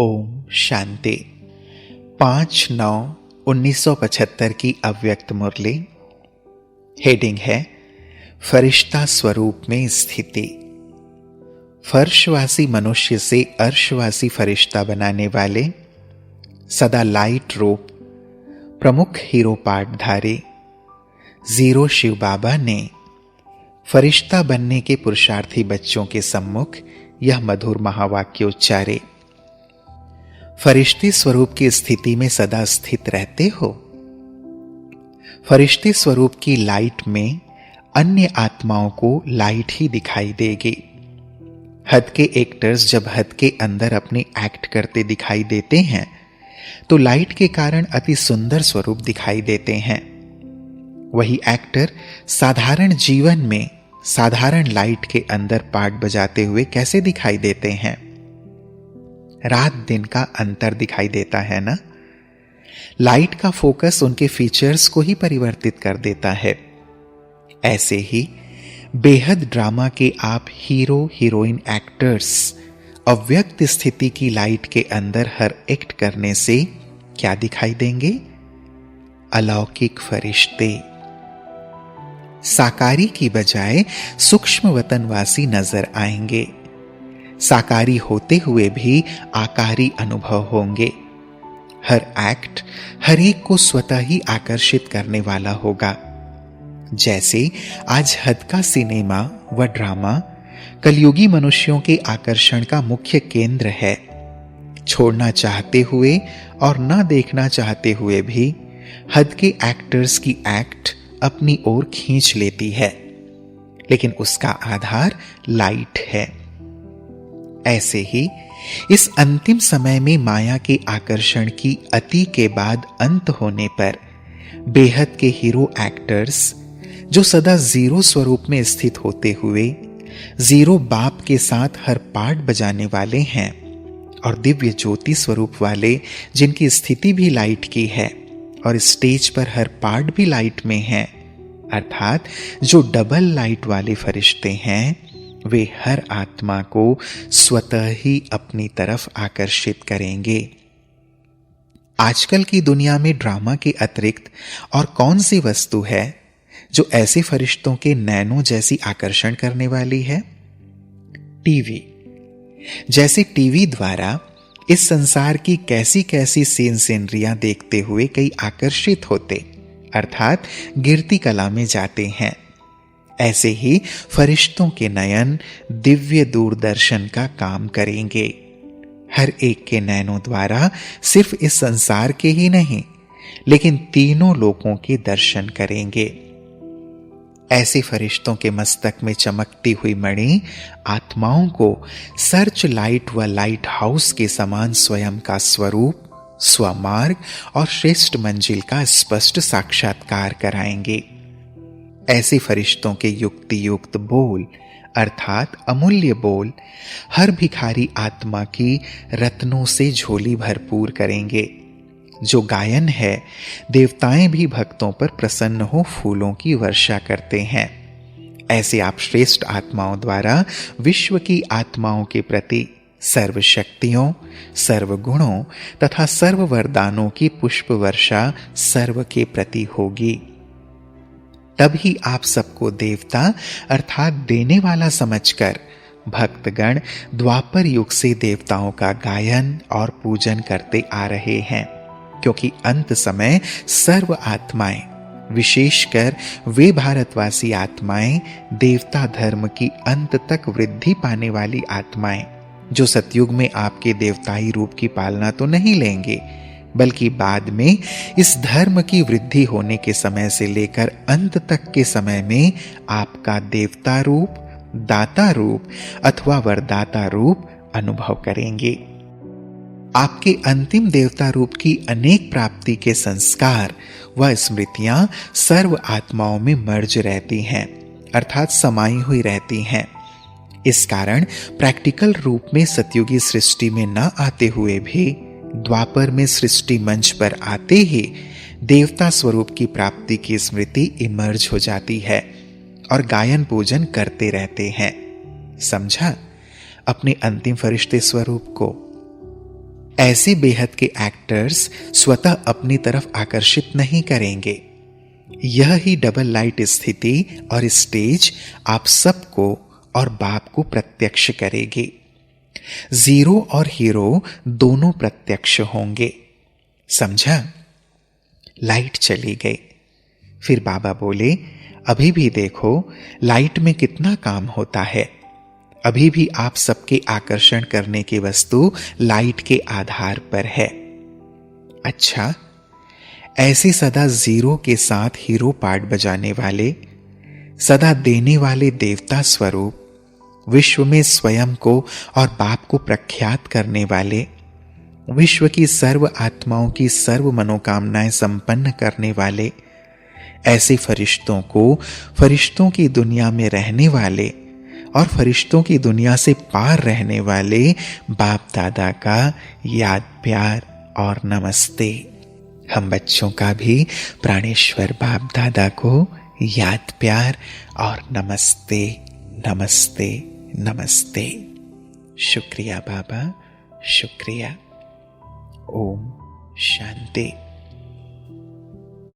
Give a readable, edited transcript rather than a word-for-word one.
ओम शांति। 5/9/1975 की अव्यक्त मुरली। हेडिंग है फरिश्ता स्वरूप में स्थिति। फर्शवासी मनुष्य से अर्शवासी फरिश्ता बनाने वाले सदा लाइट रूप प्रमुख हीरो पाठधारी जीरो शिव बाबा ने फरिश्ता बनने के पुरुषार्थी बच्चों के सम्मुख यह मधुर महावाक्य उच्चारे। फरिश्ते स्वरूप की स्थिति में सदा स्थित रहते हो। फरिश्ते स्वरूप की लाइट में अन्य आत्माओं को लाइट ही दिखाई देगी। हद के एक्टर्स जब हद के अंदर अपने एक्ट करते दिखाई देते हैं तो लाइट के कारण अति सुंदर स्वरूप दिखाई देते हैं। वही एक्टर साधारण जीवन में साधारण लाइट के अंदर पार्ट बजाते हुए कैसे दिखाई देते हैं? रात दिन का अंतर दिखाई देता है ना। लाइट का फोकस उनके फीचर्स को ही परिवर्तित कर देता है। ऐसे ही बेहद ड्रामा के आप हीरो हीरोइन एक्टर्स अव्यक्त स्थिति की लाइट के अंदर हर एक्ट करने से क्या दिखाई देंगे? अलौकिक फरिश्ते। साकारी की बजाय सूक्ष्म वतनवासी नजर आएंगे। साकारी होते हुए भी आकारी अनुभव होंगे। हर एक्ट हर एक को स्वतः ही आकर्षित करने वाला होगा। जैसे आज हद का सिनेमा व ड्रामा कलयुगी मनुष्यों के आकर्षण का मुख्य केंद्र है। छोड़ना चाहते हुए और ना देखना चाहते हुए भी हद के एक्टर्स की एक्ट अपनी ओर खींच लेती है, लेकिन उसका आधार लाइट है। ऐसे ही इस अंतिम समय में माया के आकर्षण की अति के बाद अंत होने पर बेहद के हीरो एक्टर्स जो सदा जीरो स्वरूप में स्थित होते हुए जीरो बाप के साथ हर पार्ट बजाने वाले हैं और दिव्य ज्योति स्वरूप वाले जिनकी स्थिति भी लाइट की है और स्टेज पर हर पार्ट भी लाइट में है, अर्थात जो डबल लाइट वाले फरिश्ते हैं, वे हर आत्मा को स्वतः ही अपनी तरफ आकर्षित करेंगे। आजकल की दुनिया में ड्रामा के अतिरिक्त और कौन सी वस्तु है जो ऐसे फरिश्तों के नैनो जैसी आकर्षण करने वाली है? टीवी। जैसे टीवी द्वारा इस संसार की कैसी कैसी सीनरियां देखते हुए कई आकर्षित होते, अर्थात गिरती कला में जाते हैं। ऐसे ही फरिश्तों के नयन दिव्य दूरदर्शन का काम करेंगे। हर एक के नयनों द्वारा सिर्फ इस संसार के ही नहीं, लेकिन तीनों लोकों के दर्शन करेंगे। ऐसे फरिश्तों के मस्तक में चमकती हुई मणि आत्माओं को सर्च लाइट व लाइट हाउस के समान स्वयं का स्वरूप, स्वमार्ग और श्रेष्ठ मंजिल का स्पष्ट साक्षात्कार कराएंगे। ऐसे फरिश्तों के युक्ति युक्त बोल, अर्थात अमूल्य बोल, हर भिखारी आत्मा की रत्नों से झोली भरपूर करेंगे। जो गायन है, देवताएं भी भक्तों पर प्रसन्न हो फूलों की वर्षा करते हैं। ऐसे आप श्रेष्ठ आत्माओं द्वारा विश्व की आत्माओं के प्रति सर्व शक्तियों, सर्व गुणों तथा सर्व वरदानों की पुष्प वर्षा सर्व के प्रति होगी। तभी आप सबको देवता अर्थात देने वाला समझकर भक्तगण द्वापर युग से देवताओं का गायन और पूजन करते आ रहे हैं, क्योंकि अंत समय सर्व आत्माएं, विशेषकर वे भारतवासी आत्माएं, देवता धर्म की अंत तक वृद्धि पाने वाली आत्माएं, जो सतयुग में आपके देवताई रूप की पालना तो नहीं लेंगे, बल्कि बाद में इस धर्म की वृद्धि होने के समय से लेकर अंत तक के समय में आपका देवता रूप, दाता रूप अथवा वरदाता रूप अनुभव करेंगे। आपके अंतिम देवता रूप की अनेक प्राप्ति के संस्कार व स्मृतियां सर्व आत्माओं में मर्ज रहती हैं, अर्थात समाई हुई रहती हैं। इस कारण प्रैक्टिकल रूप में सतयुगी सृष्टि में न आते हुए भी द्वापर में सृष्टि मंच पर आते ही देवता स्वरूप की प्राप्ति की स्मृति इमर्ज हो जाती है और गायन पूजन करते रहते हैं। समझा अपने अंतिम फरिश्ते स्वरूप को? ऐसे बेहद के एक्टर्स स्वतः अपनी तरफ आकर्षित नहीं करेंगे। यह ही डबल लाइट स्थिति और स्टेज आप सबको और बाप को प्रत्यक्ष करेगी। जीरो और हीरो दोनों प्रत्यक्ष होंगे। समझा? लाइट चली गई। फिर बाबा बोले, अभी भी देखो लाइट में कितना काम होता है। अभी भी आप सबके आकर्षण करने की वस्तु लाइट के आधार पर है। अच्छा, ऐसे सदा जीरो के साथ हीरो पार्ट बजाने वाले, सदा देने वाले देवता स्वरूप, विश्व में स्वयं को और बाप को प्रख्यात करने वाले, विश्व की सर्व आत्माओं की सर्व मनोकामनाएं संपन्न करने वाले, ऐसे फरिश्तों को फरिश्तों की दुनिया में रहने वाले और फरिश्तों की दुनिया से पार रहने वाले बाप दादा का याद प्यार और नमस्ते। हम बच्चों का भी प्राणेश्वर बाप दादा को याद प्यार और नमस्ते नमस्ते नमस्ते। शुक्रिया बाबा, शुक्रिया। ओम शांति।